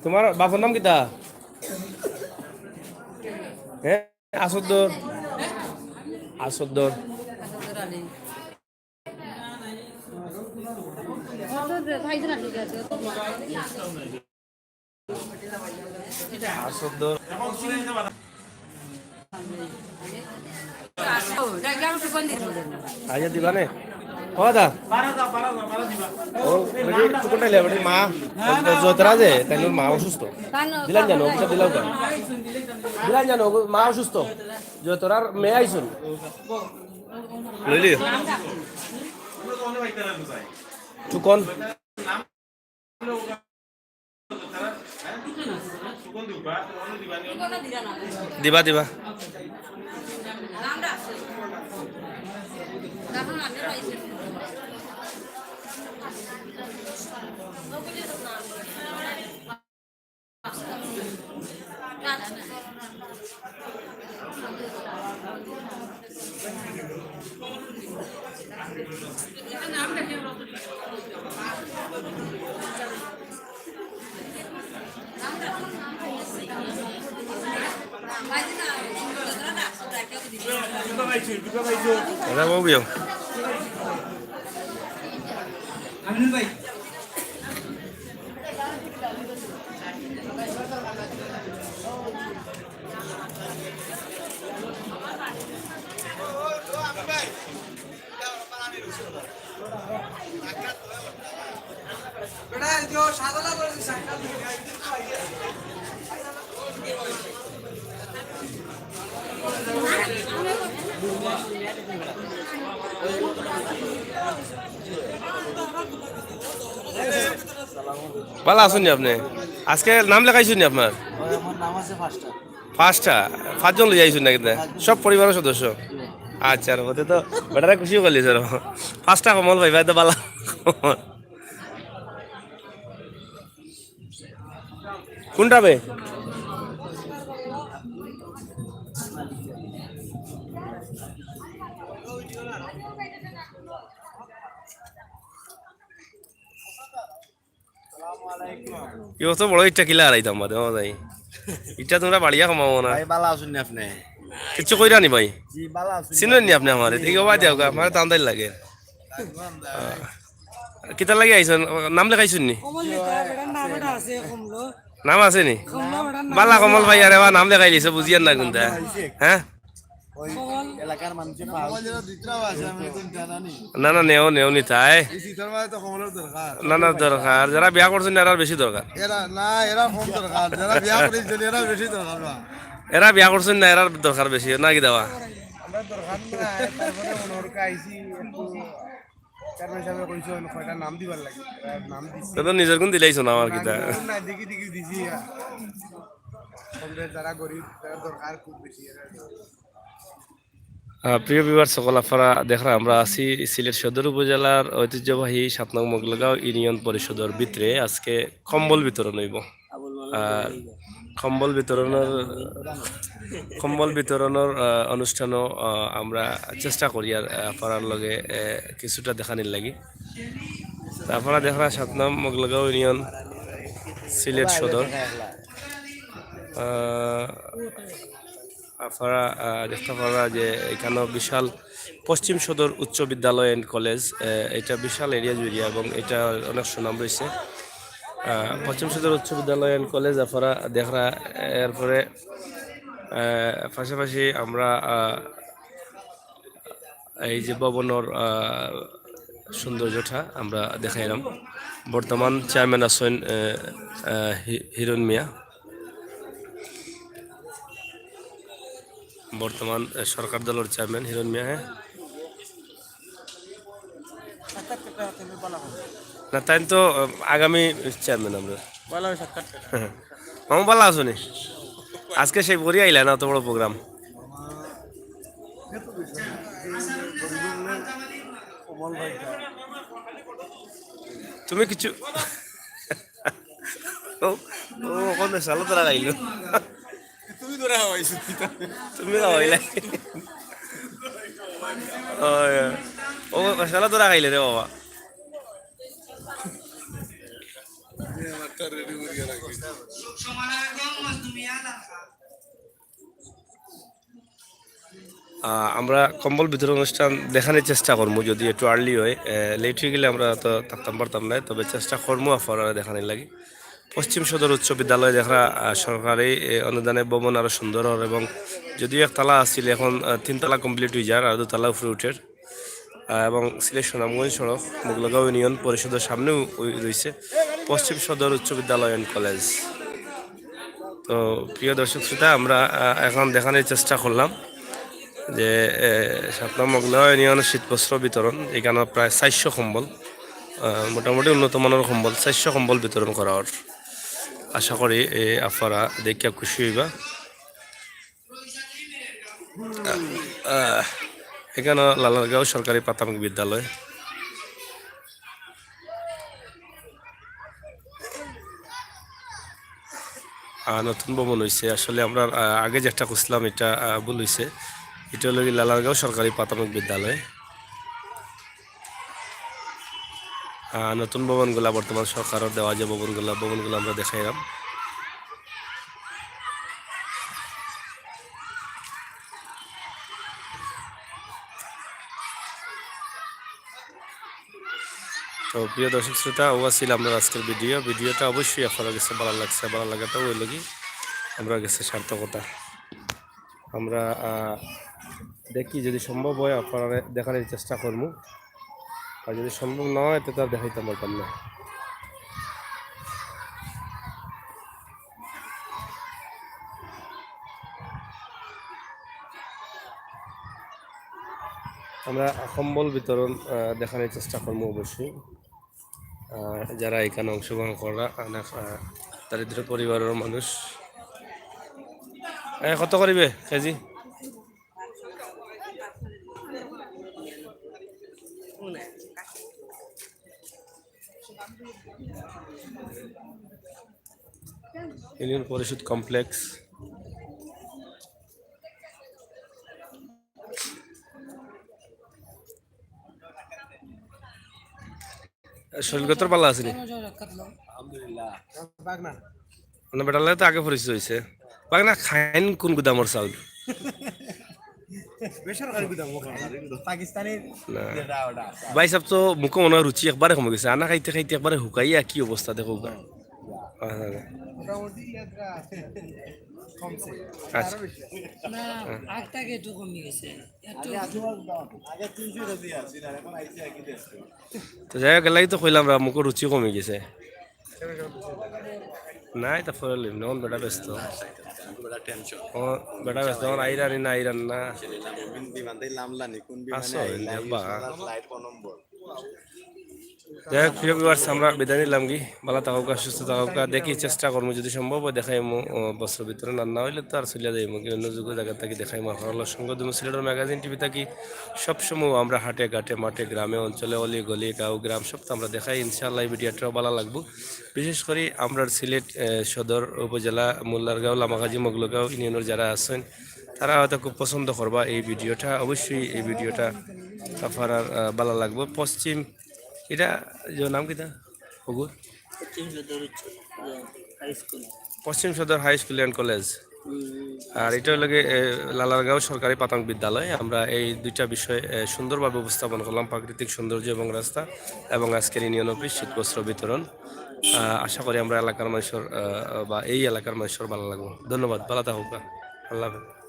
তোমার বাবার নাম কিতা? হ্যাঁ, আসদ্দর। আসদ্দর। আসদ্দর। আইয়া দিবানে? ও দা। ও বেটি কোনটাইলে বেটি মা জয়তারা যে তাই মা অসুস্থ। দিলাম জানো ওটা দিলাম কেন? দিলাম জানো মা অসুস্থ। জয়তারার মেয়ে আইছুন। লইলি? চুকন। দিবা দিবা। Ada mau biar. Amin baik. Beda jo sadala boleh sakal. ভালো আছেন আপনি? আজকে নাম লেখাইছেন আপনার? আমার নাম আছে পাঁচটা। পাঁচটা? পাঁচজন লই যাইছেন নাকি? সব পরিবারের সদস্য? আচ্ছা, আর ওতে তো বেটারা খুশিও করলি স্যার। পাঁচটা কমল ভাই ভাই তো ভালো। কোনটা বে? কি বছর বড় ইচ্ছা কিলা হারাইতাম বাদে যাই ইচ্ছা তোমরা বাড়িয়া কমাবো না। ভাই ভালো আছেন আপনি? কিচ্ছু কইরা নি ভাই? জি ভালো আছেন। চিনেন নি আপনি আমার? ঠিক আছে দিও আমার তান্দাই লাগে। কিতা লাগি আইছেন? নাম লেখাইছেন নি? নাম আছে নি? বালা কমল ভাই আরে নাম লেখাই দিছে বুঝিয়ান না কোনটা? হ্যাঁ ওই এলাকার মানুষের পাওয়া দিতরাও আছে আমি কোন জানা নি। না না নেও নেও নি তাই এই শীতের মাঝে তো কমলের দরকার। না না দরকার যারা বিয়া করছেন এরা বেশি দরকার। এরা না এরা কম দরকার, যারা বিয়া করেছেন এরা বেশি দরকার না। এরা বিয়া করছেন না এরা দরকার বেশি না কি দেওয়া? আমরা দরকার না তারপরে মনোহরকে আইছি একটু চেয়ারম্যান সাহেব কইছেন কয়টা নাম দিবার লাগে, নাম দিছি তো নিজের কোন দিলাইছো না আমার কিতা? না দেখি দেখি দিছি। কমলের যারা গরিব তারা দরকার খুব বেশি এরা। প্রিয় বিভার সকল আপনারা দেখা আমরা আছি সিলেট সদর উপজেলার ঐতিহ্যবাহী ৭ নং মোগলগাঁও ইউনিয়ন পরিষদের ভিতরে আজকে কম্বল বিতরণ হইব। আর কম্বল বিতরণের অনুষ্ঠানও আমরা চেষ্টা করি আর আপনার লগে কিছুটা দেখানির লাগি। আপনারা দেখা ৭ নং মোগলগাঁও ইউনিয়ন সিলেট সদর আপনারা দেখতে পারা যে এখানেও বিশাল পশ্চিম সদর উচ্চ বিদ্যালয় অ্যান্ড কলেজ, এটা বিশাল এরিয়া জুড়ে এবং এটা অনেক সুনাম রয়েছে। পশ্চিম সদর উচ্চ বিদ্যালয় অ্যান্ড কলেজ আপনারা দেখা এরপরে পাশাপাশি আমরা এই যে ভবনের সৌন্দর্যটা আমরা দেখাইলাম। বর্তমান চেয়ারম্যান আছেন হিরণ মিয়া, বর্তমান সরকার দলের চেয়ারম্যান হিরণ মিয়া। হ্যাঁ না তাই তো আগামী চেয়ারম্যান আমরা মামা ভালো আছো নি? আজকে সেই বড়ি আইলা না অত বড় প্রোগ্রাম? তুমি কিছু কোন সালো তোরা গাইলো তুমি ধরে হওয়াইছো তুমি গাইলা ও সালো তোরা গাইলে রে বাবা। আমরা কম্বল বিতরণ অনুষ্ঠান দেখানোর চেষ্টা করবো, যদি একটু আর্লি হয়। লেট হয়ে গেলে আমরা তো থাকতাম পারতাম না, তবে চেষ্টা করবো আপনারা দেখানোর লাগে। পশ্চিম সদর উচ্চ বিদ্যালয় দেখা সরকারি অনুদানে ভবন আরও সুন্দর হওয়ার, এবং যদিও একতলা আসছিল এখন তিনতলা কমপ্লিট হয়ে যায় আর দুতলা উপরে উঠের। এবং সিলেট সুনামগঞ্জ সড়ক মুগলগাঁও ইউনিয়ন পরিষদের সামনেও রয়েছে পশ্চিম সদর উচ্চ বিদ্যালয় অ্যান্ড কলেজ। তো প্রিয় দর্শক শ্রোতা, আমরা এখন দেখানোর চেষ্টা করলাম যে 7 নং মোগলগাঁও ইউনিয়নের শীতবস্ত্র বিতরণ। এখানে প্রায় 400 কম্বল, মোটামুটি উন্নত মানের কম্বল 400 কম্বল বিতরণ করা হয়। আশা করি আপনারা দেখিয়া খুশি হইবা। এখানে লালারগাঁও সরকারি প্রাথমিক বিদ্যালয়। নতুন ভবন হয়েছে, আসলে আমরা আগে যেটা করছিলাম এটা ভুল হয়েছে। এটা হলো লালারগাঁও সরকারি প্রাথমিক বিদ্যালয়। নতুন ভবনগুলা বর্তমান সরকারের দেওয়া যে ভবনগুলো আমরা দেখাইলাম। তো প্রিয় দর্শক শ্রোতা, ও ছিল আপনার আজকের ভিডিওটা অবশ্যই আপনার কাছে ভালো লাগছে। ভালো লাগাটাও ওই লগি আমরা কাছে সার্থকতা। আমরা দেখি যদি সম্ভব হয় আপনারা দেখানোর চেষ্টা করবো, আর যদি সম্ভব না হয় তো তার দেখাইতাম পারতাম না। আমরা কম্বল বিতরণ দেখানোর চেষ্টা করবো অবশ্যই। যারা এখানে অংশগ্রহণ করা অনেক দারিদ্র পরিবারের মানুষ। কত করিবে কেজি? ইউনিয়ন পরিষদ কমপ্লেক্স। শরীরগতর পাল্লা আছে নি? মানে বেটার লাগে তো আগে পরিচিত হয়েছে। বাগনা খাইন কোন গুদামর চাউল? ভাই সাহেব তো মুখ মনে হয় রুচি একবারে কমে গেছে, আনা খাইতে খাইতে একবারে হুকাইয়া কি অবস্থা দেখো। আচ্ছা, তো যাই হোক এলাই তো কইলাম মুখ রুচি কমে গেছে। নাই তা ফলে নন বেটা ব্যস্ত, বেটা ব্যস্ত আইরানি না আইরান না যাই হোক প্রিয় ভিউয়ার্স, আমরা বিদায় নিলাম কি। ভালো থাকুকা, সুস্থ থাকুকা। দেখি চেষ্টা করবো যদি সম্ভব হয় দেখাইমো বস্ত্র বিতরণ। আর না হইলে তো আর চলিয়া যাইমো কি অন্য যুগ জায়গা থাকি দেখাইমো। আপনার সঙ্গে তুমি সিলেটের ম্যাগাজিন টিভি থাকি সবসময় আমরা হাটে ঘাটে মাঠে গ্রামে অঞ্চলে অলি গলি গাঁও গ্রাম সব তো আমরা দেখাই। ইনশাআল্লাহ এই ভিডিওটাও ভালো লাগবো। বিশেষ করে আমরা সিলেট সদর উপজেলা মোল্লারগাঁও লামাগাজী মোগলগাঁও ইউনিয়নের যারা আছেন তারা হয়তো খুব পছন্দ করবা এই ভিডিওটা। অবশ্যই এই ভিডিওটা আপনার ভালো লাগবে। পশ্চিম এটা যে নাম কিটা ওগুর পশ্চিম সদর হাই স্কুল অ্যান্ড কলেজ, আর এটা লাগে লালারগাঁও সরকারি প্রাথমিক বিদ্যালয়। আমরা এই দুইটা বিষয় সুন্দরভাবে উপস্থাপন করলাম, প্রাকৃতিক সৌন্দর্য এবং রাস্তা এবং আজকের ইউনিয়ন অফিস শীতবস্ত্র বিতরণ। আশা করি আমরা এলাকার মানুষের বা এই এলাকার মানুষের ভালো লাগবে। ধন্যবাদ, ভালো থাকুক, আল্লাহ হাফেজ।